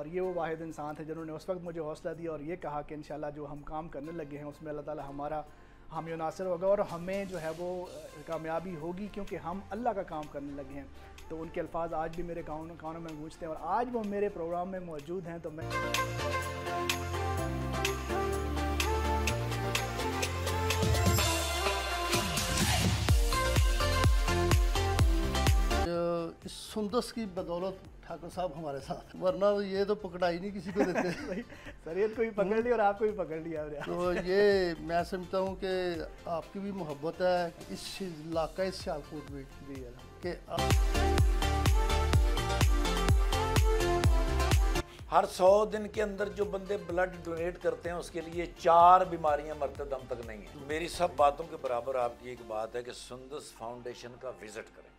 اور یہ وہ واحد انسان تھے جنہوں نے اس وقت مجھے حوصلہ دیا اور یہ کہا کہ انشاءاللہ جو ہم کام کرنے لگے ہیں اس میں اللہ تعالیٰ ہمارا حامی و ناصر ہوگا اور ہمیں جو ہے وہ کامیابی ہوگی کیونکہ ہم اللہ کا کام کرنے لگے ہیں. تو ان کے الفاظ آج بھی میرے کانوں میں گونجتے ہیں اور آج وہ میرے پروگرام میں موجود ہیں. تو میں اس سندس کی بدولت ٹھاکر صاحب ہمارے ساتھ، ورنہ یہ تو پکڑائی نہیں کسی کو دیتے. سریعت کو بھی پکڑ لی اور آپ کو بھی پکڑ لیا. تو یہ میں سمجھتا ہوں کہ آپ کی بھی محبت ہے اس علاقہ اس سیالکوٹ میں کہ ہر 100 دن کے اندر جو بندے بلڈ ڈونیٹ کرتے ہیں اس کے لیے 4 بیماریاں مرتے دم تک نہیں ہیں. میری سب باتوں کے برابر آپ کی ایک بات ہے کہ سندس فاؤنڈیشن کا وزٹ کریں.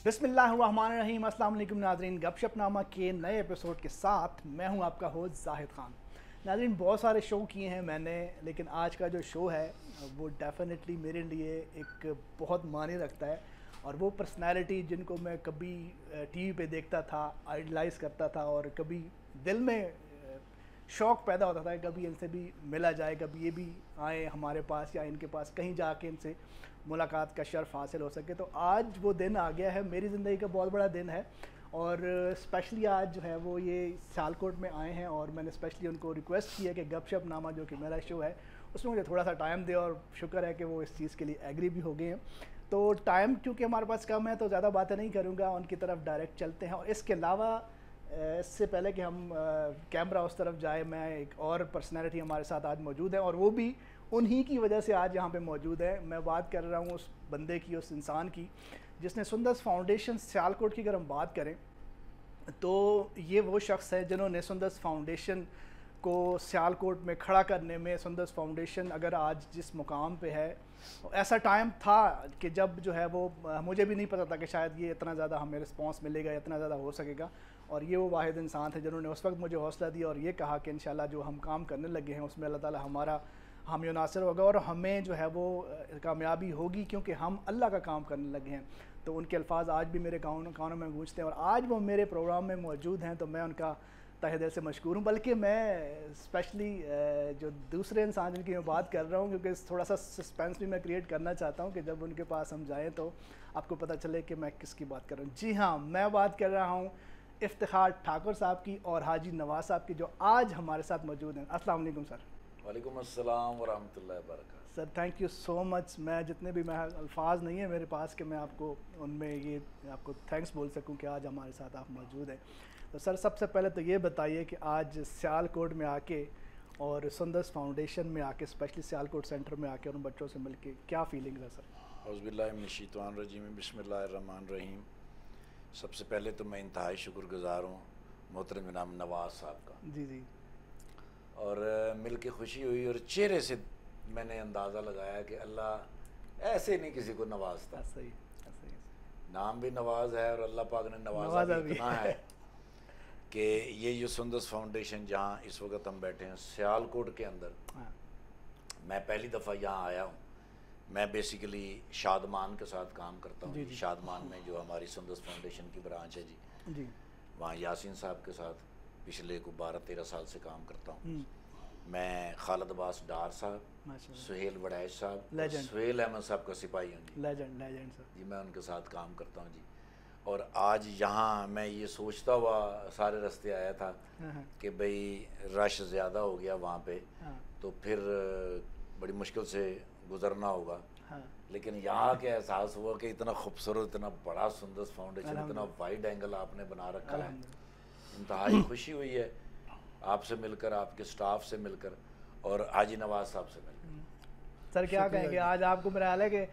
بسم اللہ الرحمن الرحیم. السلام علیکم ناظرین، گپ شپ نامہ کے نئے ایپیسوڈ کے ساتھ میں ہوں آپ کا ہوسٹ زاہد خان. ناظرین بہت سارے شو کیے ہیں میں نے، لیکن آج کا جو شو ہے وہ ڈیفینیٹلی میرے لیے ایک بہت معنی رکھتا ہے. اور وہ پرسنالٹی جن کو میں کبھی ٹی وی پہ دیکھتا تھا، آئیڈلائز کرتا تھا اور کبھی دل میں شوق پیدا ہوتا تھا کہ کبھی ان سے بھی ملا جائے، کبھی یہ بھی آئیں ہمارے پاس یا ان کے پاس کہیں جا کے ان سے ملاقات کا شرف حاصل ہو سکے. تو آج وہ دن آ گیا ہے، میری زندگی کا بہت بڑا دن ہے اور اسپیشلی آج جو ہے وہ یہ سیالکوٹ میں آئے ہیں اور میں نے اسپیشلی ان کو ریکویسٹ کیا کہ گپ شپ نامہ جو کہ میرا شو ہے اس میں مجھے تھوڑا سا ٹائم دے، اور شکر ہے کہ وہ اس چیز کے لیے ایگری بھی ہو گئے ہیں. تو ٹائم کیونکہ ہمارے پاس کم ہے تو زیادہ باتیں نہیں کروں گا، ان کی طرف ڈائریکٹ چلتے ہیں. اور اس کے علاوہ اس سے پہلے کہ ہم کیمرہ اس طرف جائے، میں ایک اور پرسنالٹی ہمارے ساتھ آج موجود ہے اور وہ بھی انہی کی وجہ سے آج یہاں پہ موجود ہے. میں بات کر رہا ہوں اس بندے کی، اس انسان کی جس نے سندس فاؤنڈیشن سیالکوٹ کی اگر ہم بات کریں تو یہ وہ شخص ہے جنہوں نے سندس فاؤنڈیشن کو سیالکوٹ میں کھڑا کرنے میں، سندس فاؤنڈیشن اگر آج جس مقام پہ ہے، ایسا ٹائم تھا کہ جب جو ہے وہ مجھے بھی نہیں پتا تھا کہ شاید یہ اتنا زیادہ ہمیں رسپانس ملے گا، اتنا زیادہ ہو سکے گا. اور یہ وہ واحد انسان تھے جنہوں نے اس وقت مجھے حوصلہ دیا اور یہ کہا کہ انشاءاللہ جو ہم کام کرنے لگے ہیں اس میں اللہ تعالیٰ ہمارا حامی و ناصر ہوگا اور ہمیں جو ہے وہ کامیابی ہوگی کیونکہ ہم اللہ کا کام کرنے لگے ہیں. تو ان کے الفاظ آج بھی میرے کانوں میں گونجتے ہیں اور آج وہ میرے پروگرام میں موجود ہیں. تو میں ان کا تہہ دل سے مشکور ہوں. بلکہ میں اسپیشلی جو دوسرے انسان جن کی میں بات کر رہا ہوں، کیونکہ تھوڑا سا سسپینس بھی میں کریٹ کرنا چاہتا ہوں کہ جب ان کے پاس ہم جائیں تو آپ کو پتہ چلے کہ میں کس کی بات کر رہا ہوں. جی ہاں، میں بات کر رہا ہوں افتخار ٹھاکر صاحب کی اور حاجی نواز صاحب کی جو آج ہمارے ساتھ موجود ہیں. السلام علیکم سر. وعلیکم السلام ورحمۃ اللہ وبرکاتہ. سر تھینک یو سو مچ. میں جتنے بھی الفاظ نہیں ہیں میرے پاس کہ میں آپ کو ان میں یہ آپ کو تھینکس بول سکوں کہ آج ہمارے ساتھ آپ موجود ہیں. تو سر سب سے پہلے تو یہ بتائیے کہ آج سیالکوٹ میں آ کے اور سندس فاؤنڈیشن میں آ کے، اسپیشلی سیالکوٹ سینٹر میں آ کے اور ان بچوں سے مل کے کیا فیلنگ ہے سر؟ اعوذ باللہ من الشیطان الرجیم، بسم اللہ الرحمن الرحیم. سب سے پہلے تو میں انتہائی شکر گزار ہوں محترم جناب نواز صاحب کا. جی جی. اور مل کے خوشی ہوئی اور چہرے سے میں نے اندازہ لگایا کہ اللہ ایسے نہیں کسی کو نوازتا. صحیح. نام بھی نواز ہے اور اللہ پاک نے نوازا بھی اتنا ہے کہ یہ جو سندس فاؤنڈیشن جہاں اس وقت ہم بیٹھے ہیں سیالکوٹ کے اندر، میں پہلی دفعہ یہاں آیا ہوں. میں بیسیکلی شادمان کے ساتھ کام کرتا ہوں. شادمان میں جو ہماری سندس فاؤنڈیشن کی برانچ ہے جی، وہاں یاسین صاحب کے ساتھ پچھلے کو 12-13 سال سے کام کرتا ہوں. میں خالد عباس ڈار صاحب، سہیل وڑیچ صاحب، سہیل احمد صاحب کا سپاہی ہوں جی، لیجنڈ جی. میں ان کے ساتھ کام کرتا ہوں جی. اور آج یہاں میں یہ سوچتا ہوا سارے رستے آیا تھا کہ بھئی رش زیادہ ہو گیا وہاں پہ تو پھر بڑی مشکل سے گزرنا ہوگا. لیکن یہاں کے احساس ہوا کہ اتنا خوبصورت، اتنا بڑا سندس فاؤنڈیشن، اتنا وائڈ اینگل آپ نے بنا رکھا ہے. انتہائی خوشی ہوئی ہے آپ سے مل کر، آپ کے سٹاف سے مل کر اور حاجی نواز صاحب سے مل کر. سر کیا کہیں گے آج آپ کو؟ میرا حال ہے کہ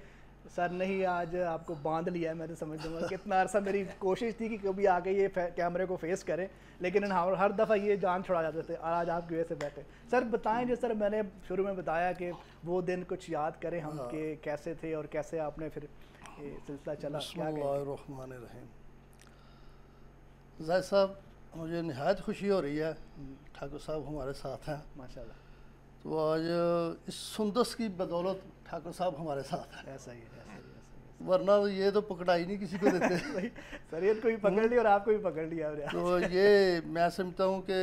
سر نہیں آج آپ کو باندھ لیا ہے. میں تو سمجھ لوں گا کتنا عرصہ میری کوشش تھی کہ کبھی آ کے یہ کیمرے کو فیس کریں، لیکن ہر دفعہ یہ جان چھڑا جاتے تھے اور آج آپ کی وجہ سے بیٹھے. سر بتائیں جو سر میں نے شروع میں بتایا کہ وہ دن کچھ یاد کریں ہم کہ کیسے تھے اور کیسے آپ نے پھر یہ سلسلہ چلا. بسم اللہ الرحمن الرحیم. زاہد صاحب مجھے نہایت خوشی ہو رہی ہے، ٹھاکر صاحب ہمارے ساتھ ہیں ماشاءاللہ. تو آج اس سندس کی بدولت ٹھاکر صاحب ہمارے ساتھ ہیں، ایسا ہی ہے، ایسا ہی ہے. ورنہ یہ تو پکڑائی نہیں کسی کو دیتے. سریعت کو بھی پکڑ لی اور آپ کو بھی پکڑ لیا. تو یہ میں سمجھتا ہوں کہ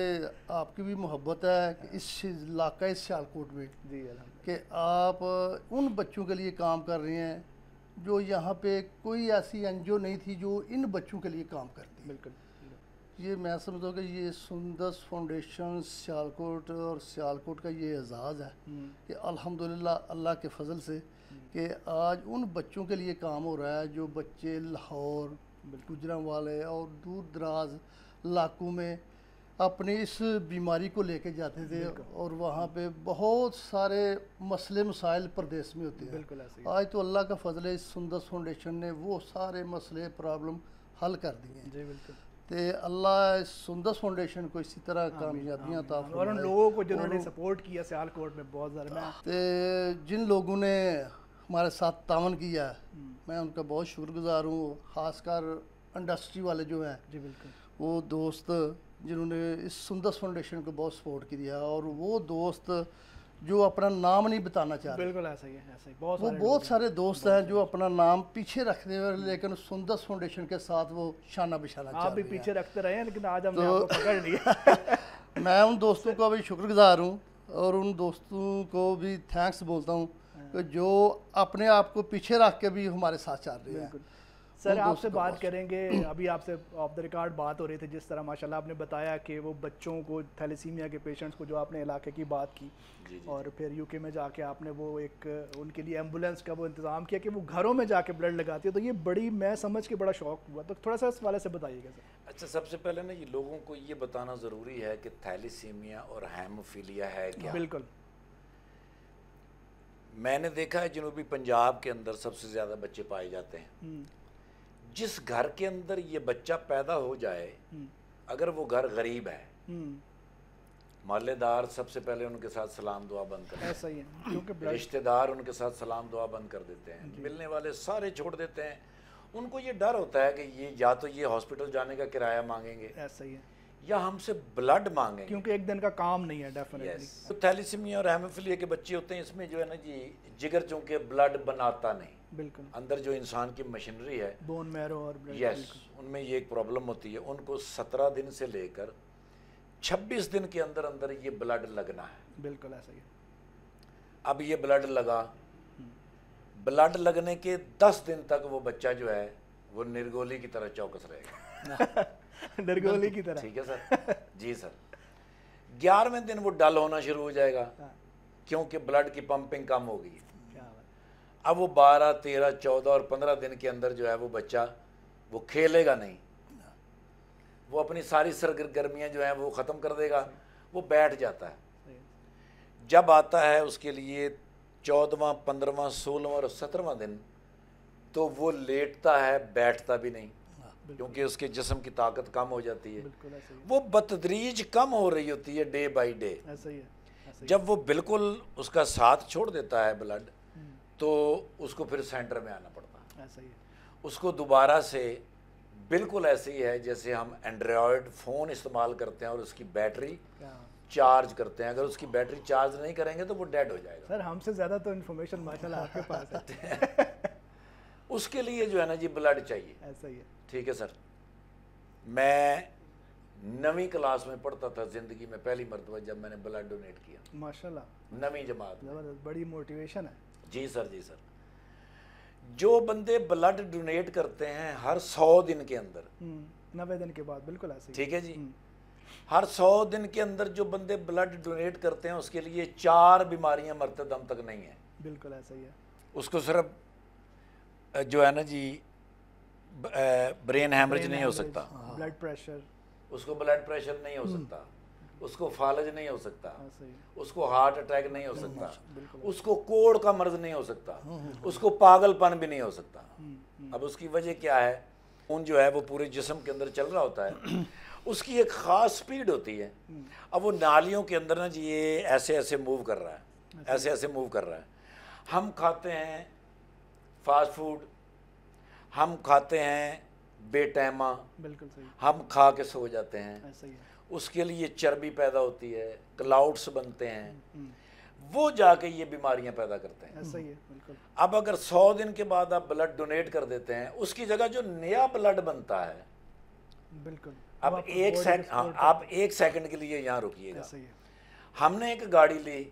آپ کی بھی محبت ہے کہ اس علاقہ اس سیالکوٹ میں جی کہ آپ ان بچوں کے لیے کام کر رہے ہیں جو یہاں پہ کوئی ایسی این جی او نہیں تھی جو ان بچوں کے لیے کام کرتی. بالکل. یہ میں سمجھتا ہوں کہ یہ سندس فاؤنڈیشن سیالکوٹ اور سیالکوٹ کا یہ اعزاز ہے کہ الحمدللہ اللہ کے فضل سے کہ آج ان بچوں کے لیے کام ہو رہا ہے جو بچے لاہور، گوجرانوالے اور دور دراز علاقوں میں اپنی اس بیماری کو لے کے جاتے تھے اور وہاں پہ بہت سارے مسئلے مسائل پردیس میں ہوتے ہیں. بالکل ایسے ہی. آج تو اللہ کا فضل ہے، اس سندس فاؤنڈیشن نے وہ سارے مسئلے پرابلم حل کر دیے ہیں. جی بالکل. تے اللہ اس سندس فاؤنڈیشن کو اسی طرح کامیابیاں عطا فرمائے. اور ان لوگوں کو جنہوں نے سپورٹ کیا سیالکوٹ میں بہت زیادہ. تے جن لوگوں نے ہمارے ساتھ تعاون کیا ہے میں ان کا بہت شکر گزار ہوں، خاص کر انڈسٹری والے جو ہیں. جی بالکل. وہ دوست جنہوں نے اس سندس فاؤنڈیشن کو بہت سپورٹ کیا اور وہ دوست جو اپنا نام نہیں بتانا چاہتے. بالکل ایسا ہی ہے، ایسا ہی. وہ بہت سارے دوست ہیں جو اپنا نام پیچھے رکھتے ہیں لیکن سندس فاؤنڈیشن کے ساتھ وہ شانہ بشانہ چاہتے ہیں. آپ بھی پیچھے رکھتے رہے ہیں لیکن آج ہم نے آپ کو پکڑ لیا. میں ان دوستوں کا بھی شکر گزار ہوں اور ان دوستوں کو بھی تھینکس بولتا ہوں کہ جو اپنے آپ کو پیچھے رکھ کے بھی ہمارے ساتھ چل رہے ہیں. سر آپ سے بات کریں گے، ابھی آپ سے آف دا ریکارڈ بات ہو رہی تھی جس طرح ماشاءاللہ آپ نے بتایا کہ وہ بچوں کو تھیلیسیمیا کے پیشنٹس کو جو آپ نے علاقے کی بات کی اور پھر یو کے میں جا کے آپ نے وہ ایک ان کے لیے ایمبولینس کا وہ انتظام کیا کہ وہ گھروں میں جا کے بلڈ لگاتی ہے. تو یہ بڑی میں سمجھ کے بڑا شوق ہوا، تو تھوڑا سا اس والے سے بتائیے گا سر. اچھا، سب سے پہلے نا یہ لوگوں کو یہ بتانا ضروری ہے کہ تھیلیسیمیا اور ہیموفیلیا ہے کیا. بالکل. میں نے دیکھا ہے جنوبی پنجاب کے اندر سب سے زیادہ بچے پائے جاتے ہیں. جس گھر کے اندر یہ بچہ پیدا ہو جائے اگر وہ گھر غریب ہے محلے دار سب سے پہلے ان کے ساتھ سلام دعا بند کر دیتے ہیں، رشتہ دار ان کے ساتھ سلام دعا بند کر دیتے ہیں، ملنے والے سارے چھوڑ دیتے ہیں. ان کو یہ ڈر ہوتا ہے کہ یہ یا تو یہ ہاسپٹل جانے کا کرایہ مانگیں گے ایسا ہی ہے یا ہم سے بلڈ مانگیں گے کیونکہ ایک دن کا کام نہیں ہے. ڈیفینیٹلی. تو تھیلیسیمیا اور ہیموفیلیا کے بچے ہوتے ہیں، اس میں جو ہے نا جی جگر چونکہ بلڈ بناتا نہیں، بالکل اندر جو انسان کی مشینری ہے بون میرو اور یس ان میں یہ ایک پرابلم ہوتی ہے. ان کو 17 دن سے لے کر 26 دن کے اندر اندر یہ بلڈ لگنا ہے. بالکل ایسا ہی. اب یہ بلڈ لگا، بلڈ لگنے کے 10 دن تک وہ بچہ جو ہے وہ نرگولی کی طرح چوکس رہے گا. نرگولی کی طرح. ٹھیک ہے سر. جی سر. 11ویں دن وہ ڈل ہونا شروع ہو جائے گا کیونکہ بلڈ کی پمپنگ کم ہو گئی. اب وہ 12 13 14 اور 15 دن کے اندر جو ہے وہ بچہ وہ کھیلے گا نہیں، وہ اپنی ساری سرگرمیاں جو ہیں وہ ختم کر دے گا، وہ بیٹھ جاتا ہے. جب آتا ہے اس کے لیے 14واں 15واں 16واں اور 17واں دن تو وہ لیٹتا ہے، بیٹھتا بھی نہیں کیونکہ اس کے جسم کی طاقت کم ہو جاتی ہے. وہ بتدریج کم ہو رہی ہوتی ہے ڈے بائی ڈے. جب وہ بالکل اس کا ساتھ چھوڑ دیتا ہے بلڈ تو اس کو پھر سینٹر میں آنا پڑتا ہے. اس کو دوبارہ سے بالکل ایسے ہی ہے جیسے ہم اینڈرائڈ فون استعمال کرتے ہیں اور اس کی بیٹری چارج کرتے ہیں. اگر اس کی بیٹری چارج نہیں کریں گے تو وہ ڈیڈ ہو جائے گا. سر ہم سے زیادہ تو انفارمیشن ماشاءاللہ آپ کے پاس ہے. اس کے لیے جو ہے نا جی بلڈ چاہیے. ایسا ہی ہے. ٹھیک ہے سر. میں 9ویں کلاس میں پڑھتا تھا زندگی میں پہلی مرتبہ جب میں نے بلڈ ڈونیٹ کیا. ماشاءاللہ. 9ویں جماعت میں. بڑی موٹیویشن ہے. جی سر. جی سر. جو بندے بلڈ ڈونیٹ کرتے ہیں ہر 100 دن کے اندر 90 دن کے بعد بالکل ایسے ہی. ٹھیک ہے جی. ہر 100 دن کے اندر جو بندے بلڈ ڈونیٹ کرتے ہیں اس کے لیے 4 بیماریاں مرتے دم تک نہیں ہیں. بالکل ایسا ہی ہے. اس کو صرف جو ہے نا جی برین ہیمریج نہیں ہو سکتا، بلڈ پریشر، اس کو بلڈ پریشر نہیں ہو سکتا، اس کو فالج نہیں ہو سکتا، اس کو ہارٹ اٹیک نہیں ہو سکتا، اس کو کوڑ کا مرض نہیں ہو سکتا، اس کو پاگل پن بھی نہیں ہو سکتا. اب اس کی وجہ کیا ہے؟ خون جو ہے وہ پورے جسم کے اندر چل رہا ہوتا ہے، اس کی ایک خاص سپیڈ ہوتی ہے. اب وہ نالیوں کے اندر نا جی یہ ایسے ایسے موو کر رہا ہے، ایسے ایسے موو کر رہا ہے. ہم کھاتے ہیں فاسٹ فوڈ، ہم کھاتے ہیں بے ٹائمہ بالکل صحیح, ہم کھا کے سو جاتے ہیں, ایسا ہی ہے. اس کے لیے چربی پیدا ہوتی ہے, کلاؤڈس بنتے ہیں, وہ جا کے یہ بیماریاں پیدا کرتے ہیں. ایسا ہی ہے بالکل. اب اگر 100 دن کے بعد آپ بلڈ ڈونیٹ کر دیتے ہیں, اس کی جگہ جو نیا بلڈ بنتا ہے, بالکل. اب آپ 1 سیکنڈ کے لیے یہاں رکیے گا. ایسا ہی ہے. ہم نے ایک گاڑی لی,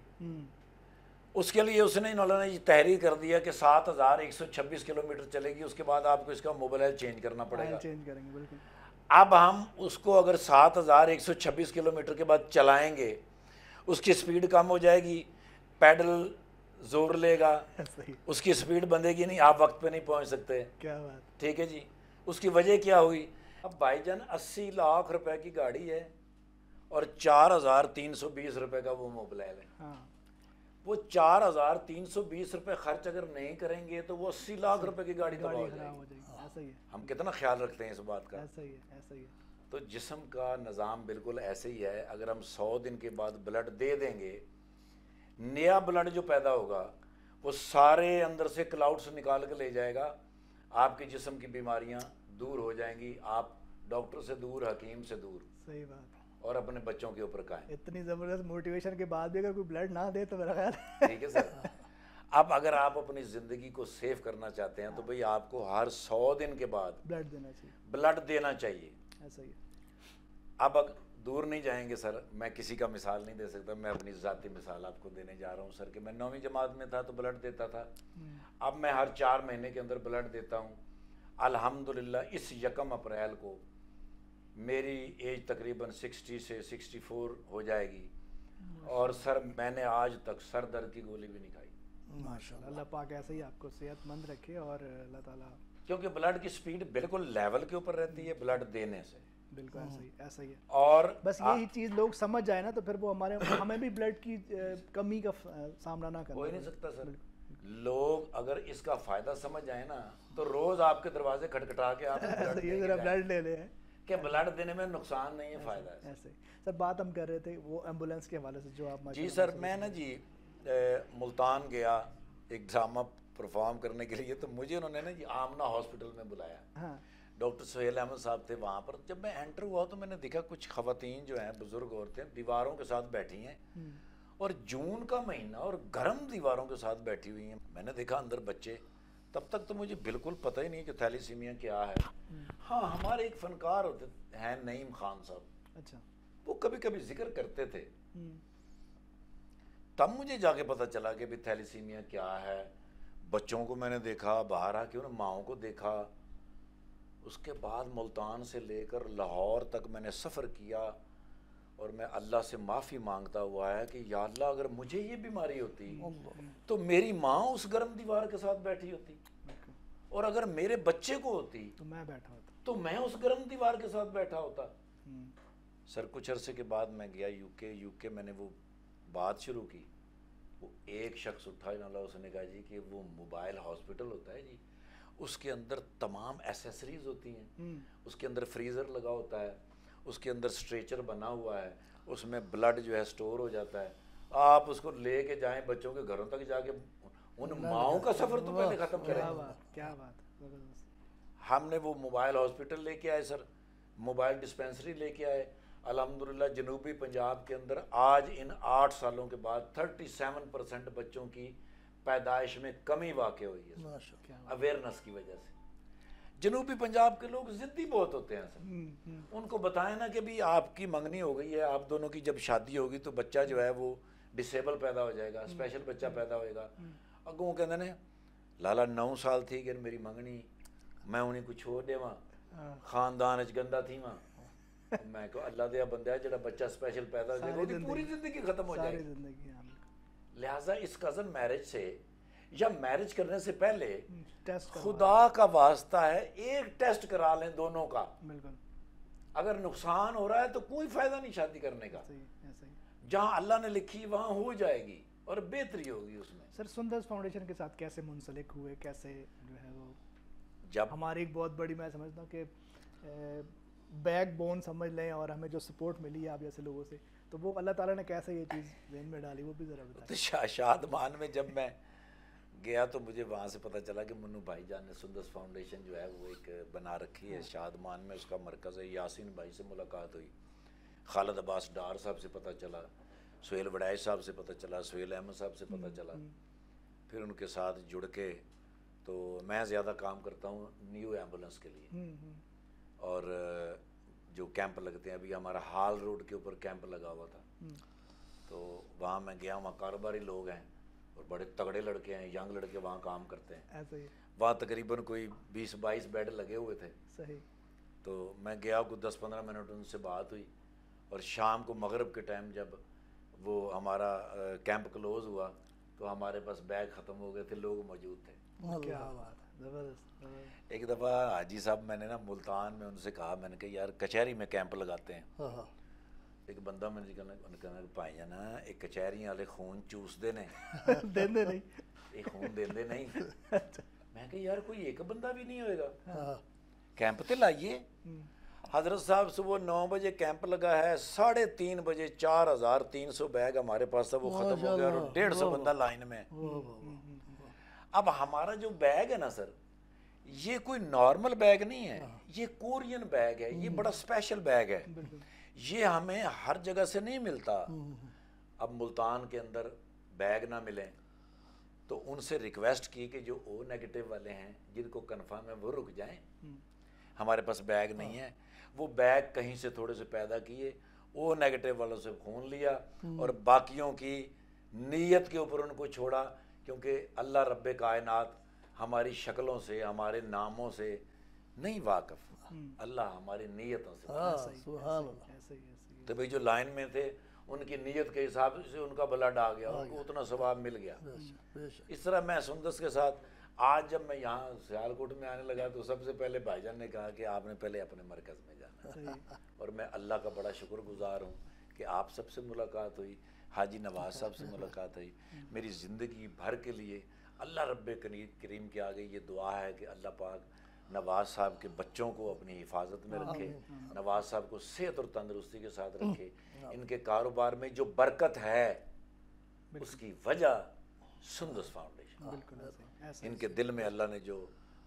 اس کے لیے اس نے انہوں نے یہ تحریر کر دیا کہ 7126 کلومیٹر چلے گی, اس کے بعد آپ کو اس کا موبائل چینج کرنا پڑے گا. چینج کریں گے بالکل. اب ہم اس کو اگر 7126 کلومیٹر کے بعد چلائیں گے, اس کی سپیڈ کم ہو جائے گی, پیڈل زور لے گا, اس کی سپیڈ بندھے گی نہیں, آپ وقت پہ نہیں پہنچ سکتے. کیا بات. ٹھیک ہے جی. اس کی وجہ کیا ہوئی؟ اب بھائی جان 80 لاکھ روپے کی گاڑی ہے اور 4320 روپے کا وہ موبائل ہے. وہ 4320 روپے خرچ اگر نہیں کریں گے تو وہ 80 لاکھ روپے کی گاڑی تباہ ہو جائے گی. ایسا ہی ہے. ہم کتنا خیال رکھتے ہیں اس بات کا. ایسا ہی ہے. ایسا ہی ہے. تو جسم کا نظام بالکل ایسے ہی ہے. اگر ہم 100 دن کے بعد بلڈ دے دیں گے, نیا بلڈ جو پیدا ہوگا وہ سارے اندر سے کلاؤڈز نکال کے لے جائے گا, آپ کے جسم کی بیماریاں دور ہو جائیں گی, آپ ڈاکٹر سے دور, حکیم سے دور. صحیح بات. اور اپنے بچوں کے اوپر قائم. اتنی زبردست موٹیویشن کے بعد بھی اگر کوئی بلڈ نہ دے تو میرا خیال ٹھیک ہے سر. اب اگر آپ اپنی زندگی کو سیو کرنا چاہتے ہیں تو بھئی آپ کو ہر 100 دن کے بعد بلڈ دینا چاہیے. بلڈ دینا چاہیے. ایسا ہی ہے. اب دور نہیں جائیں گے سر, میں کسی کا مثال نہیں دے سکتا, میں اپنی ذاتی مثال آپ کو دینے جا رہا ہوں سر, کہ میں 9ویں جماعت میں تھا تو بلڈ دیتا تھا. اب میں ہر 4 مہینے کے اندر بلڈ دیتا ہوں. الحمدللہ اس 1 اپریل کو میری ایج تقریباً 60 سے 64 ہو جائے گی, اور سر میں نے آج تک سر درد کی گولی بھی نہیں کھائی. ماشاءاللہ. اللہ پاک ایسے ہی آپ کو صحت مند رکھے, اور اللہ تعالیٰ, کیونکہ بلڈ کی سپیڈ بالکل لیول کے اوپر رہتی ہے بلڈ دینے سے. بالکل ایسا ہی. ایسا ہی ہے. اور بس یہی چیز لوگ سمجھ جائے نا تو پھر وہ ہمیں بھی بلڈ کی کمی کا سامنا نہ کرنا. ہو ہی نہیں سکتا سر. لوگ اگر اس کا فائدہ سمجھ جائیں نا تو روز آپ کے دروازے کھٹکھٹا کے آپ بلڈ لے لیں کہ بلڈ دینے میں نقصان نہیں ہے, فائدہ ہے. ایسے سر بات ہم کر رہے تھے وہ ایمبولینس کے حوالے سے جو آپ. جی سر, میں نا جی ملتان گیا ایک ڈرامہ پرفارم کرنے کے لیے, تو مجھے انہوں نے نا جی آمنہ ہاسپٹل میں بلایا. ڈاکٹر سہیل احمد صاحب تھے وہاں پر. جب میں انٹر ہوا تو میں نے دیکھا کچھ خواتین جو ہیں, بزرگ عورتیں, دیواروں کے ساتھ بیٹھی ہیں, اور جون کا مہینہ اور گرم دیواروں کے ساتھ بیٹھی ہوئی ہیں. میں نے دیکھا اندر بچے. تب تک تو مجھے بالکل پتہ ہی نہیں کہ تھیلیسیمیا کیا ہے. ہاں, ہمارے ایک فنکار ہوتے ہیں نعیم خان صاحب, اچھا, وہ کبھی کبھی ذکر کرتے تھے. تب مجھے جا کے پتہ چلا کہ بھی تھیلیسیمیا کیا ہے. بچوں کو میں نے دیکھا, باہر آ کے انہیں ماؤں کو دیکھا. اس کے بعد ملتان سے لے کر لاہور تک میں نے سفر کیا, اور میں اللہ سے معافی مانگتا ہوا ہے کہ یا اللہ اگر مجھے یہ بیماری ہوتی تو میری ماں اس گرم دیوار کے ساتھ بیٹھی ہوتی, اور اگر میرے بچے کو ہوتی تو میں بیٹھا ہوتا, تو میں اس گرم دیوار کے ساتھ بیٹھا ہوتا. سر کچھ عرصے کے بعد میں گیا یو کے میں نے وہ بات شروع کی. وہ ایک شخص اٹھا اس نے کہا جی کہ وہ موبائل ہاسپٹل ہوتا ہے جی, اس کے اندر تمام ایسیسریز ہوتی ہیں, اس کے اندر فریزر لگا ہوتا ہے, اس کے اندر اسٹریچر بنا ہوا ہے, اس میں بلڈ جو ہے سٹور ہو جاتا ہے. آپ اس کو لے کے جائیں بچوں کے گھروں تک جا کے ان ماؤں کا سفر تو پہلے ختم کریں. کیا بات. ہم نے وہ موبائل ہاسپٹل لے کے آئے سر, موبائل ڈسپینسری لے کے آئے. الحمدللہ جنوبی پنجاب کے اندر آج ان 8 سالوں کے بعد 37% بچوں کی پیدائش میں کمی واقع ہوئی ہے اویئرنس کی وجہ سے. جنوبی پنجاب کے لوگ ضدی بہت ہوتے ہیں سر. ان کو بتائیں نا کہ بھی آپ کی منگنی ہو گئی ہے, آپ دونوں کی جب شادی ہوگی تو بچہ جو ہے وہ ڈسیبل پیدا ہو جائے گا, اسپیشل بچہ پیدا ہوئے گا. اگوں کہتے ہیں لالا 9 سال تھی کہ میری منگنی, میں انہیں کو چھوڑ دے وہاں, خاندان اچ گندہ تھی وہاں. میں کہو اللہ دیا بندہ ہے جڑا بچہ اسپیشل پیدا ہو جائے گا, پوری زندگی ختم ہو جائے گی. لہٰذا اس کزن میرج سے یا میرج کرنے سے پہلے خدا کا واسطہ ہے ایک ٹیسٹ کرا لیں دونوں کا. اگر نقصان ہو رہا ہے تو کوئی فائدہ نہیں شادی کرنے کا. جہاں اللہ نے لکھی وہاں ہو جائے گی اور بہتری ہوگی اس میں. سر سندرس فاؤنڈیشن کے ساتھ کیسے منسلک ہوئے, کیسے جو ہے وہ جب ہماری ایک بہت بڑی, میں سمجھتا ہوں کہ بیک بون سمجھ لیں, اور ہمیں جو سپورٹ ملی ہے آپ جیسے لوگوں سے, تو وہ اللہ تعالیٰ نے کیسے یہ چیز ذہن میں ڈالی وہ بھی ذرا بتائیں. شادمان میں جب میں گیا تو مجھے وہاں سے پتہ چلا کہ منو بھائی جان نے سندس فاؤنڈیشن جو ہے وہ ایک بنا رکھی ہے شادمان میں، اس کا مرکز ہے. یاسین بھائی سے ملاقات ہوئی، خالد عباس ڈار صاحب سے پتہ چلا، سہیل وڑائش صاحب سے پتہ چلا، سہیل احمد صاحب سے پتہ چلا. پھر ان کے ساتھ جڑ کے تو میں زیادہ کام کرتا ہوں نیو ایمبولنس کے لیے، اور جو کیمپ لگتے ہیں، ابھی ہمارا ہال روڈ کے اوپر کیمپ لگا ہوا تھا، تو وہاں میں گیا. وہاں کاروباری لوگ ہیں اور بڑے تگڑے لڑکے ہیں، ینگ لڑکے وہاں کام کرتے ہیں. وہاں تقریباً کوئی 20-22 بیڈ لگے ہوئے تھے. صحیح. تو میں گیا، کوئی 10-15 منٹ ان سے بات ہوئی، اور شام کو مغرب کے ٹائم جب وہ ہمارا کیمپ کلوز ہوا تو ہمارے پاس بیگ ختم ہو گئے تھے، لوگ موجود تھے. کیا بات ہے، زبردست. ایک دفعہ حاجی صاحب میں نے نا ملتان میں ان سے کہا، میں نے کہا یار کچہری میں کیمپ لگاتے ہیں. ایک بندہ میں نے کہا بھائی جانا ایک کچہری والے خون چوس دے نے دیندے نہیں، یہ خون دیندے نہیں. میں کہ یار کوئی ایک بندہ بھی نہیں ہوئے گا، کیمپ تے لائیے. حضرت صاحب صبح 9 بجے کیمپ لگا ہے، 3:30 بجے 4300 بیگ ہمارے پاس تھا، وہ ختم ہو گیا، اور 150 بندہ لائن میں. اب ہمارا جو بیگ ہے نا سر، یہ کوئی نارمل بیگ نہیں ہے، یہ کورین بیگ ہے، یہ بڑا اسپیشل بیگ ہے، یہ ہمیں ہر جگہ سے نہیں ملتا. اب ملتان کے اندر بیگ نہ ملیں تو ان سے ریکویسٹ کی کہ جو او نیگیٹو والے ہیں جن کو کنفرم ہے وہ رک جائیں، ہمارے پاس بیگ نہیں ہے. وہ بیگ کہیں سے تھوڑے سے پیدا کیے، او نیگیٹو والوں سے خون لیا، اور باقیوں کی نیت کے اوپر ان کو چھوڑا، کیونکہ اللہ رب کائنات ہماری شکلوں سے، ہمارے ناموں سے نہیں واقف، اللہ ہماری نیتوں سے. تو بھئی جو لائن میں تھے ان کی نیت کے حساب سے ان کا بلڈ آ گیا، ان کو اتنا ثواب مل گیا. اس طرح میں سندس کے ساتھ آج جب میں یہاں سیالکوٹ میں آنے لگا تو سب سے پہلے بھائی جان نے کہا کہ آپ نے پہلے اپنے مرکز میں جانا ہے، اور میں اللہ کا بڑا شکر گزار ہوں کہ آپ سب سے ملاقات ہوئی، حاجی نواز صاحب سے ملاقات ہوئی. میری زندگی بھر کے لیے اللہ رب کریم کے آگے یہ دعا ہے کہ اللہ پاک نواز صاحب کے بچوں کو اپنی حفاظت میں رکھے، نواز صاحب کو صحت اور تندرستی کے ساتھ رکھے. ان کے کاروبار میں جو برکت ہے اس کی وجہ سندس فاؤنڈیشن، ان کے دل میں اللہ نے جو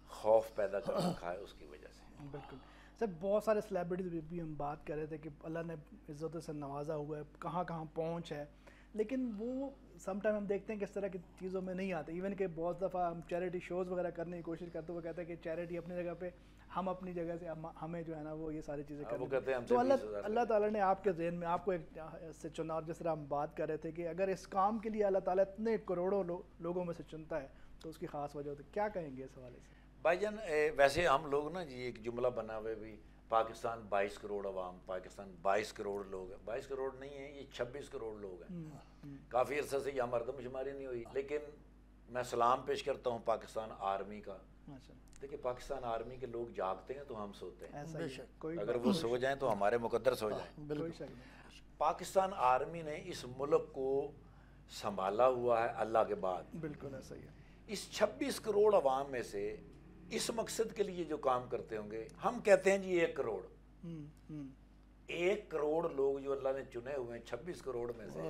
خوف پیدا کر رکھا ہے اس کی وجہ سے. بالکل سر. بہت سارے سیلیبریٹیز بھی ہم بات کر رہے تھے کہ اللہ نے عزت سے نوازا ہوا ہے، کہاں کہاں پہنچ ہے، لیکن وہ سم ٹائم ہم دیکھتے ہیں کہ اس طرح کی چیزوں میں نہیں آتے. ایون کہ بہت دفعہ ہم چیریٹی شوز وغیرہ کرنے کی کوشش کرتے ہوئے کہتے ہیں کہ چیریٹی اپنی جگہ پہ، ہم اپنی جگہ سے ہمیں جو ہے نا وہ یہ ساری چیزیں کرتے ہیں. تو اللہ تعالیٰ نے آپ کے ذہن میں آپ کو ایک سے چنا، اور جس طرح ہم بات کر رہے تھے کہ اگر اس کام کے لیے اللہ تعالیٰ اتنے کروڑوں لوگوں میں سے چنتا ہے تو اس کی خاص وجہ ہوتی ہے. کیا کہیں گے اس حوالے سے؟ بھائی جان ویسے ہم لوگ نا جی ایک جملہ بنا ہوئے بھی، پاکستان 22 کروڑ عوام، پاکستان 22 کروڑ لوگ ہیں. 22 کروڑ نہیں ہیں، یہ 26 کروڑ لوگ ہیں. کافی عرصہ سے یہاں مردم شماری نہیں ہوئی، لیکن میں سلام پیش کرتا ہوں پاکستان آرمی کا. دیکھیں پاکستان آرمی کے لوگ جاگتے ہیں تو ہم سوتے ہیں، اگر وہ سو جائیں تو ہمارے مقدر سو جائیں. پاکستان آرمی نے اس ملک کو سنبھالا ہوا ہے اللہ کے بعد. بالکل ایسا ہی ہے. اس 26 کروڑ عوام میں سے اس مقصد کے لیے جو کام کرتے ہوں گے، ہم کہتے ہیں جی 1 کروڑ، 1 کروڑ لوگ جو اللہ نے چنے ہوئے ہیں 26 کروڑ میں سے،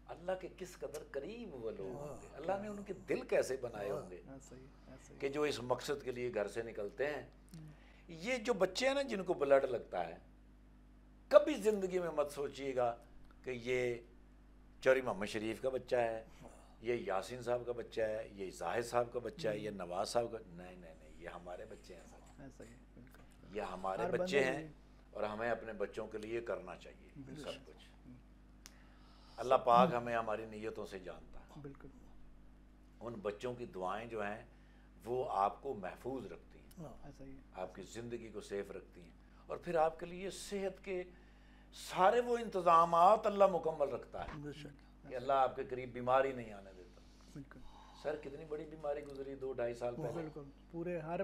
اللہ کے کس قدر قریب وہ لوگ ہوں گے، اللہ نے ان کے دل کیسے بنائے ہوں گے کہ جو اس مقصد کے لیے گھر سے نکلتے ہیں. یہ جو بچے ہیں نا جن کو بلڈ لگتا ہے، کبھی زندگی میں مت سوچیے گا کہ یہ چوری محمد شریف کا بچہ ہے، یہ یاسین صاحب کا بچہ ہے، یہ زاہد صاحب کا بچہ ہے، یہ نواز صاحب کا. نہیں نہیں نہیں، یہ ہمارے بچے ہیں، یہ ہمارے بچے ہیں، اور ہمیں اپنے بچوں کے لیے کرنا چاہیے سب کچھ. اللہ پاک ہمیں ہماری نیتوں سے جانتا ہے. بالکل. ان بچوں کی دعائیں جو ہیں وہ آپ کو محفوظ رکھتی ہیں، آپ کی زندگی کو سیف رکھتی ہیں، اور پھر آپ کے لیے صحت کے سارے وہ انتظامات اللہ مکمل رکھتا ہے کہ اللہ آپ کے قریب بیماری نہیں آنے دیتا. بالکل. سر کتنی بڑی بیماری گزری 2-2.5 سال پہلے. بالکل.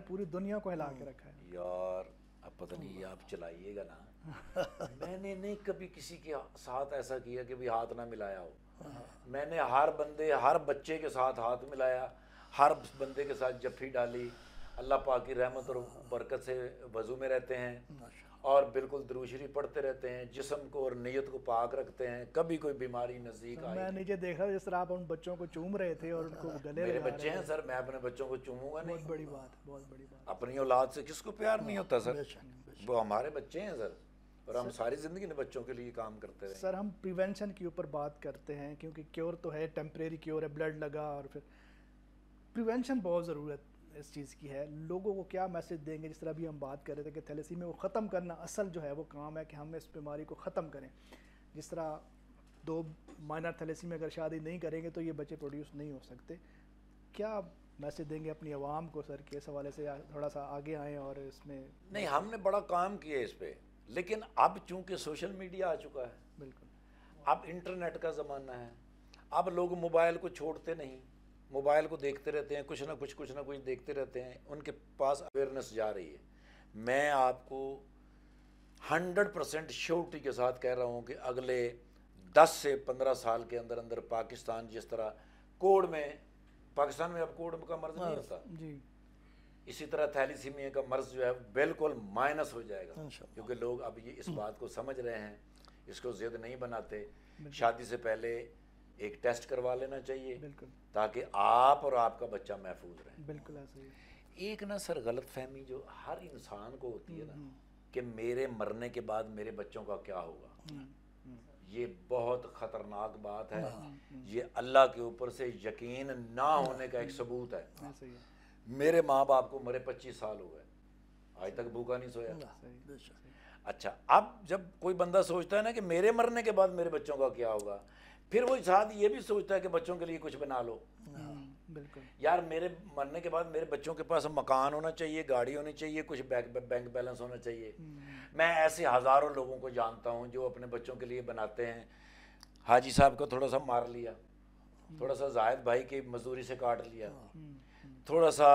پوری دنیا کو ہلا کے رکھا ہے. یار اب پتہ نہیں آپ چلائیے گا نا، میں نے نہیں کبھی کسی کے ساتھ ایسا کیا کہ بھی ہاتھ نہ ملایا ہو. میں نے ہر بندے، ہر بچے کے ساتھ ہاتھ ملایا، ہر بندے کے ساتھ جفی ڈالی. اللہ پاک کی رحمت اور برکت سے وضو میں رہتے ہیں، اور بالکل درود شریف پڑھتے رہتے ہیں, جسم کو اور نیت کو پاک رکھتے ہیں, کبھی کوئی بیماری نزدیک آئی. میں نیچے دیکھ رہا ہوں جس طرح آپ ان بچوں کو چوم رہے تھے اور ان کو گلے میرے لگا بچے ہیں سر, میں اپنے بچوں کو چوموں گا نہیں. بہت بڑی بات, بہت بڑی بات. اپنی اولاد سے کس کو پیار نہیں ہوتا سر, وہ ہمارے بچے ہیں سر, اور ہم ساری زندگی میں بچوں کے لیے کام کرتے رہے. سر ہم پریونشن کے اوپر بات کرتے ہیں کیونکہ کیور تو ہے, ٹیمپریری کیور ہے, بلڈ لگا, اور پھر پریونشن بہت ضرورت اس چیز کی ہے. لوگوں کو کیا میسج دیں گے, جس طرح بھی ہم بات کر رہے تھے کہ تھیلیسیمیا کو ختم کرنا اصل جو ہے وہ کام ہے کہ ہم اس بیماری کو ختم کریں. جس طرح 2 مائنر تھیلیسیمیا اگر شادی نہیں کریں گے تو یہ بچے پروڈیوس نہیں ہو سکتے. کیا میسج دیں گے اپنی عوام کو سر کہ اس حوالے سے تھوڑا سا آگے آئیں اور اس میں؟ نہیں, ہم نے بڑا کام کیا اس پہ, لیکن اب چونکہ سوشل میڈیا آ چکا ہے, بالکل اب انٹرنیٹ کا زمانہ ہے, اب لوگ موبائل کو چھوڑتے نہیں, موبائل کو دیکھتے رہتے ہیں, کچھ نہ کچھ دیکھتے رہتے ہیں, ان کے پاس اویئرنیس جا رہی ہے. میں آپ کو 100% شیورٹی کے ساتھ کہہ رہا ہوں کہ اگلے 10 سے 15 سال کے اندر اندر پاکستان جس طرح کوڑ میں, پاکستان میں اب کوڑ کا مرض نہیں ہوتا جی, اسی طرح تھیلیسیمیا کا مرض جو ہے بالکل مائنس ہو جائے گا, کیونکہ لوگ اب یہ اس بات کو سمجھ رہے ہیں, اس کو ضد نہیں بناتے. شادی سے پہلے ایک ٹیسٹ کروا لینا چاہیے بالکل, تاکہ آپ اور آپ کا بچہ محفوظ رہے. بالکل ایسے ہی. ایک نا سر غلط فہمی جو ہر انسان کو ہوتی ہے نا کہ میرے مرنے کے بعد میرے بچوں کا کیا ہوگا, یہ بہت خطرناک بات ہے. یہ اللہ کے اوپر سے یقین نہ ہونے کا ایک ثبوت ہے. ایسے ہی ہے. میرے ماں باپ کو مرے 25 سال ہو گئے, آج تک بھوکا نہیں سویا. اچھا, اب جب کوئی بندہ سوچتا ہے نا کہ میرے مرنے کے بعد میرے بچوں کا کیا ہوگا, پھر وہ ساتھ یہ بھی سوچتا ہے کہ بچوں کے لیے کچھ بنا لو. بالکل یار میرے مرنے کے بعد میرے بچوں کے پاس مکان ہونا چاہیے, گاڑی ہونی چاہیے, کچھ بینک بیلنس ہونا چاہیے. میں ایسے ہزاروں لوگوں کو جانتا ہوں جو اپنے بچوں کے لیے بناتے ہیں. حاجی صاحب کو تھوڑا سا مار لیا, تھوڑا سا زاہد بھائی کی مزدوری سے کاٹ لیا, تھوڑا سا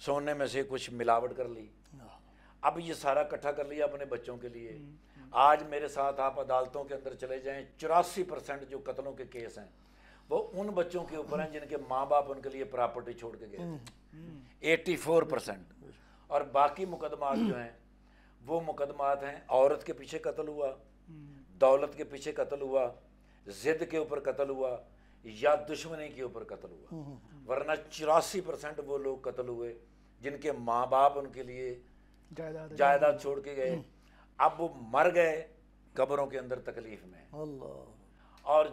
سونے میں سے کچھ ملاوٹ کر لی, اب یہ سارا اکٹھا کر لیا اپنے بچوں کے لیے. آج میرے ساتھ آپ عدالتوں کے اندر چلے جائیں, 84% جو قتلوں کے کیس ہیں وہ ان بچوں کے اوپر ہیں جن کے ماں باپ ان کے لیے پراپرٹی چھوڑ کے گئے. 84%. اور باقی مقدمات جو ہیں وہ مقدمات ہیں عورت کے پیچھے قتل ہوا, دولت کے پیچھے قتل ہوا, ضد کے اوپر قتل ہوا, یا دشمنی کے اوپر قتل ہوا. ورنہ 84% وہ لوگ قتل ہوئے جن کے ماں باپ ان کے لیے جائیداد چھوڑ کے گئے. اب وہ مر گئے قبروں کے اندر تکلیف میں. اور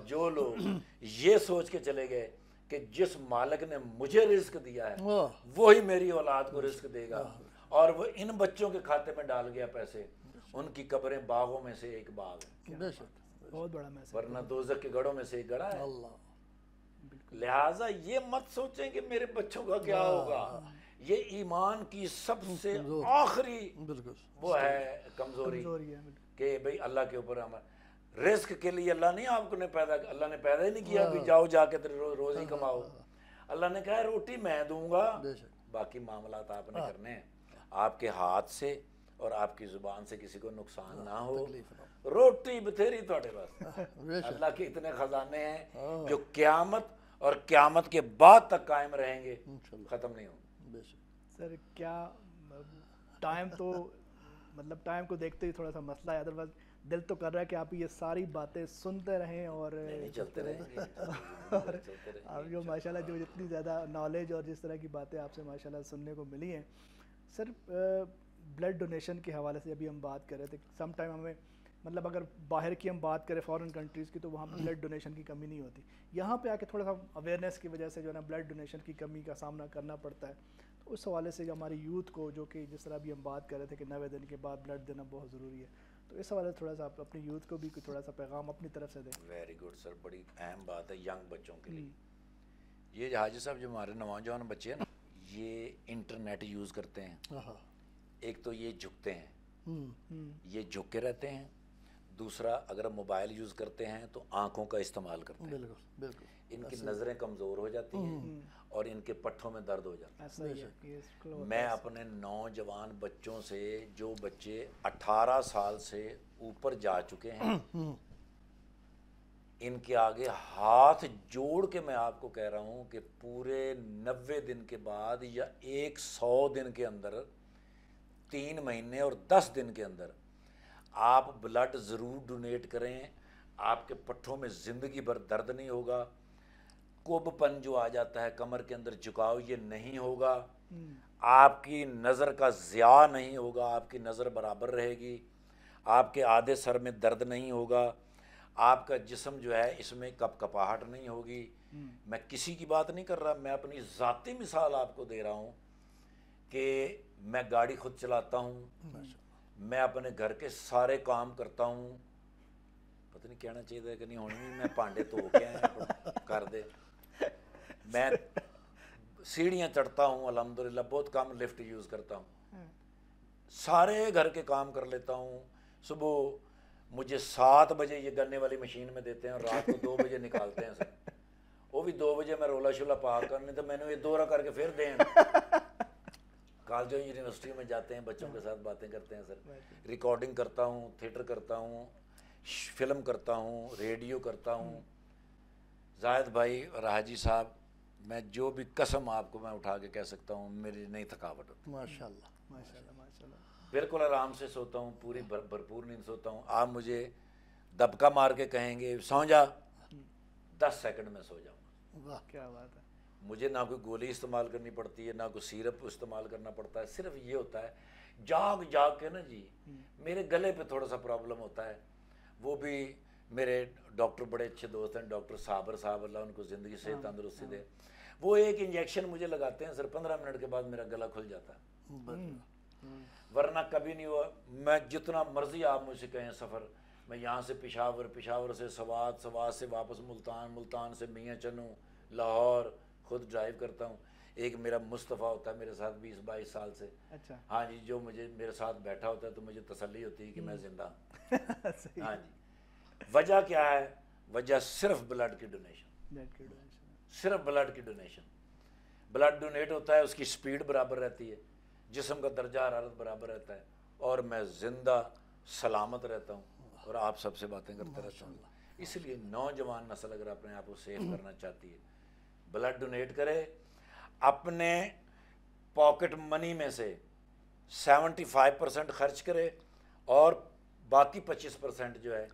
جو لوگ یہ سوچ کے چلے گئے کہ جس مالک نے مجھے رزق دیا ہے وہی میری اولاد کو رزق دے گا, اور وہ ان بچوں کے کھاتے میں ڈال گیا پیسے, ان کی قبریں باغوں میں سے ایک باغ ہے, بہت بڑا میسج. ورنہ دوزخ کے گڑھوں میں سے ایک گڑھا ہے. لہٰذا یہ مت سوچیں کہ میرے بچوں کا کیا ہوگا. یہ ایمان کی سب سے آخری وہ ہے کمزوری کہ بھئی اللہ کے اوپر رزق کے لیے اللہ نہیں آپ کو نے پیدا, اللہ نے پیدا ہی نہیں کیا بھی جاؤ جا کے روزی کماؤ. اللہ نے کہا روٹی میں دوں گا, باقی معاملات آپ نے کرنے ہیں. آپ کے ہاتھ سے اور آپ کی زبان سے کسی کو نقصان نہ ہو, روٹی بتھیری تھوڑے پاس. اللہ کے اتنے خزانے ہیں جو قیامت اور قیامت کے بعد تک قائم رہیں گے, ختم نہیں ہوں. سر کیا ٹائم تو مطلب ٹائم کو دیکھتے ہی تھوڑا سا مسئلہ ہے, ادروائز دل تو کر رہا ہے کہ آپ یہ ساری باتیں سنتے رہیں اور چلتے رہیں. آپ جو ماشاءاللہ جو جتنی زیادہ نالج اور جس طرح کی باتیں آپ سے ماشاءاللہ سننے کو ملی ہیں. سر بلڈ ڈونیشن کے حوالے سے ابھی ہم بات کر رہے تھے, سم ٹائم ہمیں مطلب اگر باہر کی ہم بات کریں فارن کنٹریز کی تو وہاں پہ بلڈ ڈونیشن کی کمی نہیں ہوتی. یہاں پہ آ کے تھوڑا سا اویئرنیس کی وجہ سے جو ہے نا بلڈ ڈونیشن کی کمی کا سامنا کرنا پڑتا ہے. تو اس حوالے سے ہماری یوتھ کو, جو کہ جس طرح بھی ہم بات کر رہے تھے کہ 90 دن کے بعد بلڈ دینا بہت ضروری ہے, تو اس حوالے سے تھوڑا سا آپ اپنی یوتھ کو بھی تھوڑا سا پیغام اپنی طرف سے دیں. ویری گڈ سر, بڑی اہم بات ہے ینگ بچوں کے لیے. یہ حاجی صاحب جو ہمارے نوجوان بچے ہیں نا, یہ انٹرنیٹ یوز کرتے ہیں. ایک تو یہ جھکتے ہیں, یہ جھک کے رہتے ہیں. دوسرا اگر موبائل یوز کرتے ہیں تو آنکھوں کا استعمال کرتے ہیں. بالکل ان کی نظریں کمزور ہو جاتی ہیں اور ان کے پٹھوں میں درد ہو جاتا ہے. میں اپنے نوجوان بچوں سے, جو بچے 18 سال سے اوپر جا چکے ہیں, ان کے آگے ہاتھ جوڑ کے میں آپ کو کہہ رہا ہوں کہ پورے 90 دن کے بعد یا 100 دن کے اندر 3 مہینے اور 10 دن کے اندر آپ بلڈ ضرور ڈونیٹ کریں. آپ کے پٹھوں میں زندگی بھر درد نہیں ہوگا, کوب پن جو آ جاتا ہے کمر کے اندر جھکاؤ یہ نہیں ہوگا, آپ کی نظر کا ضیاع نہیں ہوگا, آپ کی نظر برابر رہے گی, آپ کے آدھے سر میں درد نہیں ہوگا, آپ کا جسم جو ہے اس میں کپ کپاہٹ نہیں ہوگی. میں کسی کی بات نہیں کر رہا, میں اپنی ذاتی مثال آپ کو دے رہا ہوں کہ میں گاڑی خود چلاتا ہوں, میں اپنے گھر کے سارے کام کرتا ہوں, پتہ نہیں کہنا چاہیے کہ نہیں ہونی بھی, میں پانڈے تو کے آئے کر دے, میں سیڑھیاں چڑھتا ہوں الحمدللہ, بہت کم لفٹ یوز کرتا ہوں, سارے گھر کے کام کر لیتا ہوں. صبح مجھے 7 بجے یہ گنے والی مشین میں دیتے ہیں اور رات کو 2 بجے نکالتے ہیں سر, وہ بھی 2 بجے میں رولا شولا پاک کرنے تو میں نے یہ دورہ کر کے پھر دیں. کالجوں یونیورسٹی میں جاتے ہیں, بچوں کے ساتھ باتیں کرتے ہیں سر, ریکارڈنگ کرتا ہوں, تھیٹر کرتا ہوں, فلم کرتا ہوں, ریڈیو کرتا ہوں. زاہد بھائی اور حاجی صاحب, میں جو بھی قسم آپ کو میں اٹھا کے کہہ سکتا ہوں, میری نہیں تھکاوٹ ہوتی. ماشاءاللہ ماشاءاللہ ماشاءاللہ. بالکل آرام سے سوتا ہوں, پوری بھرپور نیند سوتا ہوں. آپ مجھے دبکا مار کے کہیں گے سو جا, 10 سیکنڈ میں سو جاؤں گا. کیا بات ہے. مجھے نہ کوئی گولی استعمال کرنی پڑتی ہے, نہ کوئی سیرپ استعمال کرنا پڑتا ہے. صرف یہ ہوتا ہے جاگ جاگ کے نا جی, میرے گلے پہ تھوڑا سا پرابلم ہوتا ہے, وہ بھی میرے ڈاکٹر بڑے اچھے دوست ہیں, ڈاکٹر صابر صاحب, اللہ ان کو زندگی سے تندرستی دے. وہ ایک انجیکشن مجھے لگاتے ہیں سر, 15 منٹ کے بعد میرا گلا کھل جاتا ہے, ورنہ کبھی نہیں ہوا. میں جتنا مرضی آپ مجھ سے کہیں سفر, میں یہاں سے پشاور, پشاور سے سوات, سوات سے واپس ملتان, ملتان سے میاں چنو, لاہور, خود ڈرائیو کرتا ہوں. ایک میرا مصطفیٰ ہوتا ہے میرے ساتھ 20-22 سال سے. اچھا. ہاں جی, جو مجھے میرے ساتھ بیٹھا ہوتا ہے تو مجھے تسلی ہوتی ہے کہ میں زندہ ہوں. ہاں جی. وجہ کیا ہے؟ وجہ صرف بلڈ کی ڈونیشن, صرف بلڈ کی ڈونیشن. بلڈ ڈونیٹ ہوتا ہے, اس کی سپیڈ برابر رہتی ہے, جسم کا درجہ حرارت برابر رہتا ہے, اور میں زندہ سلامت رہتا ہوں اور آپ سب سے باتیں کرتا رہتا ہوں. اس لیے نوجوان نسل اگر اپنے آپ کو سیف کرنا چاہتی ہے, بلڈ ڈونیٹ کرے. اپنے پاکٹ منی میں سے 75% خرچ کرے, اور باقی 25% جو ہے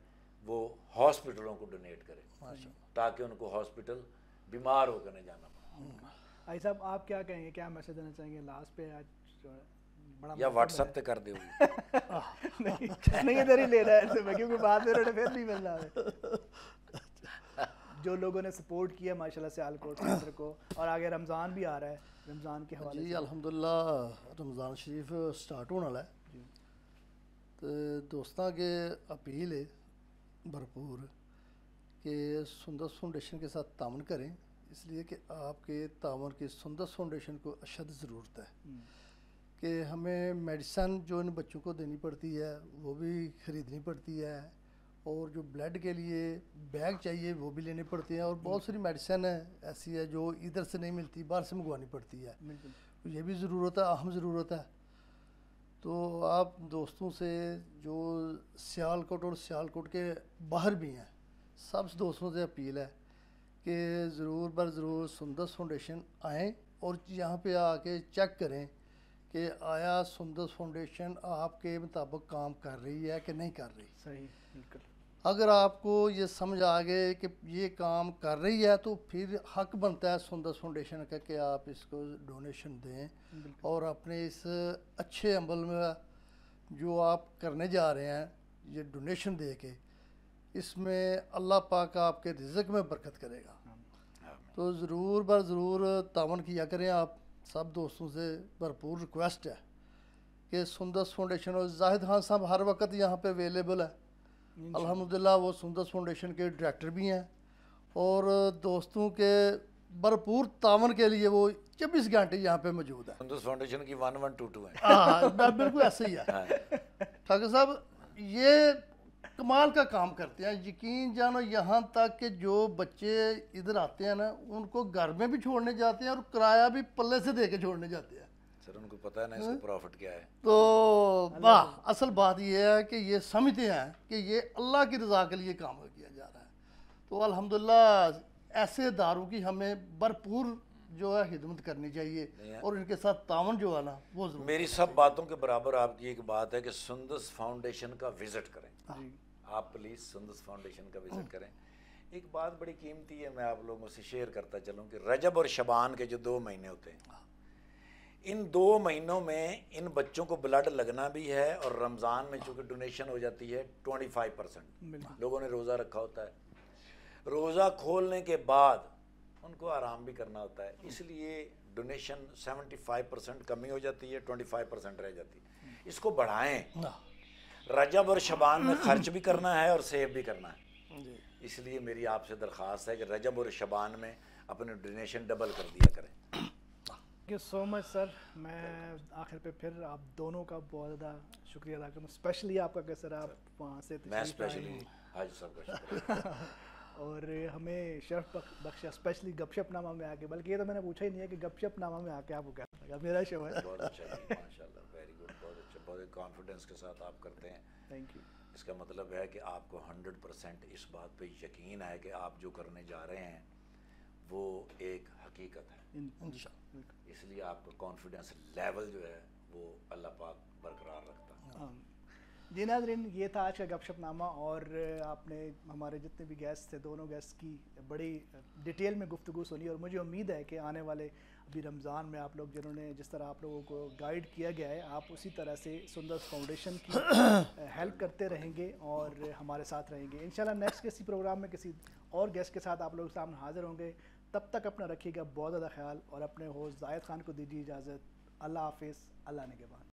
وہ ہاسپٹلوں کو ڈونیٹ کرے, تاکہ ان کو ہاسپٹل بیمار ہو کر نہیں جانا پڑے. بھائی صاحب آپ کیا کہیں گے, کیا میسج دینا چاہیں گے لاسٹ پہ؟ آج بڑا یا واٹس ایپ پہ کر دے ہوئی نہیں ادھر ہی لے رہا ہے ایسے میں, کیونکہ بعد میں پھر نہیں مل رہا ہے. جو لوگوں نے سپورٹ کیا ماشاءاللہ سیالکوٹ سینٹر کو, اور آگے رمضان بھی آ رہا ہے, رمضان کے حوالے جی الحمدللہ رمضان شریف سٹارٹ ہونے والا ہے. تو دوستاں کے اپیل ہے بھرپور کہ سندس فاؤنڈیشن کے ساتھ تعاون کریں, اس لیے کہ آپ کے تعاون کی سندس فاؤنڈیشن کو اشد ضرورت ہے. کہ ہمیں میڈیسن جو ان بچوں کو دینی پڑتی ہے وہ بھی خریدنی پڑتی ہے, اور جو بلڈ کے لیے بیگ چاہیے وہ بھی لینی پڑتی ہیں, اور بہت ساری میڈیسن ہے ایسی ہے جو ادھر سے نہیں ملتی, باہر سے منگوانی پڑتی ہے. یہ بھی ضرورت ہے, اہم ضرورت ہے. تو آپ دوستوں سے جو سیالکوٹ اور سیالکوٹ کے باہر بھی ہیں, سب دوستوں سے اپیل ہے کہ ضرور بر ضرور سندس فاؤنڈیشن آئیں اور یہاں پہ آ کے چیک کریں کہ آیا سندس فاؤنڈیشن آپ کے مطابق کام کر رہی ہے کہ نہیں کر رہی. صحیح, بالکل. اگر آپ کو یہ سمجھ آ گئے کہ یہ کام کر رہی ہے تو پھر حق بنتا ہے سندس فاؤنڈیشن کا کہ آپ اس کو ڈونیشن دیں, اور اپنے اس اچھے عمل میں جو آپ کرنے جا رہے ہیں یہ ڈونیشن دے کے, اس میں اللہ پاک آپ کے رزق میں برکت کرے گا. تو ضرور بر ضرور تعاون کیا کریں. آپ سب دوستوں سے بھرپور ریکویسٹ ہے کہ سندس فاؤنڈیشن, اور زاہد خان صاحب ہر وقت یہاں پہ اویلیبل ہے الحمدللہ. وہ سندس فاؤنڈیشن کے ڈائریکٹر بھی ہیں, اور دوستوں کے بھرپور تعاون کے لیے وہ 24 گھنٹے یہاں پہ موجود ہے. سندس فاؤنڈیشن کی 1122 ہے. ہاں بالکل ایسے ہی ہے. ٹھاکر صاحب یہ کمال کا کام کرتے ہیں, یقین جانو یہاں تک کہ جو بچے ادھر آتے ہیں نا ان کو گھر میں بھی چھوڑنے جاتے ہیں, اور کرایہ بھی پلے سے دے کے چھوڑنے جاتے ہیں. سر ان کو پتہ ہے نا اس کا پروفٹ کیا ہے. تو اصل بات یہ ہے کہ یہ سمجھتے ہیں کہ یہ اللہ کی رضا کے لیے کام کیا جا رہا ہے. تو الحمدللہ ایسے اداروں کی ہمیں بھرپور جو ہے خدمت کرنی چاہیے اور ان کے ساتھ تعاون جو ہے نا وہ ضرور. میری سب باتوں کے برابر آپ کی ایک بات ہے کہ سندس فاؤنڈیشن کا وزٹ کریں. آپ پلیز سندس فاؤنڈیشن کا وزٹ کریں. ایک بات بڑی قیمتی ہے، میں آپ لوگوں سے شیئر کرتا چلوں کہ رجب اور شعبان کے جو 2 مہینے ہوتے ہیں، ان 2 مہینوں میں ان بچوں کو بلڈ لگنا بھی ہے، اور رمضان میں چونکہ ڈونیشن ہو جاتی ہے 25%. لوگوں نے روزہ رکھا ہوتا ہے، روزہ کھولنے کے بعد ان کو آرام بھی کرنا ہوتا ہے، اس لیے ڈونیشن 75% کمی ہو جاتی ہے، 25% رہ جاتی ہے. اس کو بڑھائیں. رجب اور شعبان میں خرچ بھی کرنا ہے اور سیو بھی کرنا ہے. اس لیے میری آپ سے درخواست ہے کہ رجب اور شعبان میں اپنے ڈونیشن ڈبل کر دیا کریں. تھینک یو سو مچ سر. میں آخر پہ پھر آپ دونوں کا بہت زیادہ شکریہ ادا کروں، اسپیشلی آپ کا کہ سر آپ وہاں سے میں اسپیشلی حاج صاحب کا شکریہ اور ہمیں شرف بخشا اسپیشلی گپ شپ نامہ میں آ کے. بلکہ یہ تو میں نے پوچھا ہی نہیں ہے کہ گپ شپ نامہ میں آ کے آپ کو کیا لگا. میرا شو ہے. بہت اچھا ماشاء اللہ، ویری گڈ، بہت اچھا، بہت کانفیڈنس کے ساتھ آپ کرتے ہیں. Thank you. اس کا مطلب ہے کہ آپ کو 100% اس بات پہ یقین ہے کہ آپ جو کرنے جا رہے ہیں وہ ایک حقیقت ہے. اس لیے آپ کا کانفیڈنس لیول جو ہے وہ اللہ پاک برقرار رکھتا ہے. جی ناظرین، یہ تھا آج کا گپ شپ نامہ، اور آپ نے ہمارے جتنے بھی گیسٹ تھے، دونوں گیسٹ کی بڑی ڈیٹیل میں گفتگو سنی، اور مجھے امید ہے کہ آنے والے ابھی رمضان میں آپ لوگ جنہوں نے جس طرح آپ لوگوں کو گائیڈ کیا گیا ہے، آپ اسی طرح سے سندس فاؤنڈیشن کی ہیلپ کرتے رہیں گے اور ہمارے ساتھ رہیں گے. انشاءاللہ نیکسٹ کسی پروگرام میں کسی اور گیسٹ کے ساتھ آپ لوگوں کے سامنے حاضر ہوں گے. تب تک اپنا رکھیے گا بہت زیادہ خیال، اور اپنے ہوسٹ زاہد خان کو دیجیے اجازت. اللہ حافظ. اللہ نگہبان.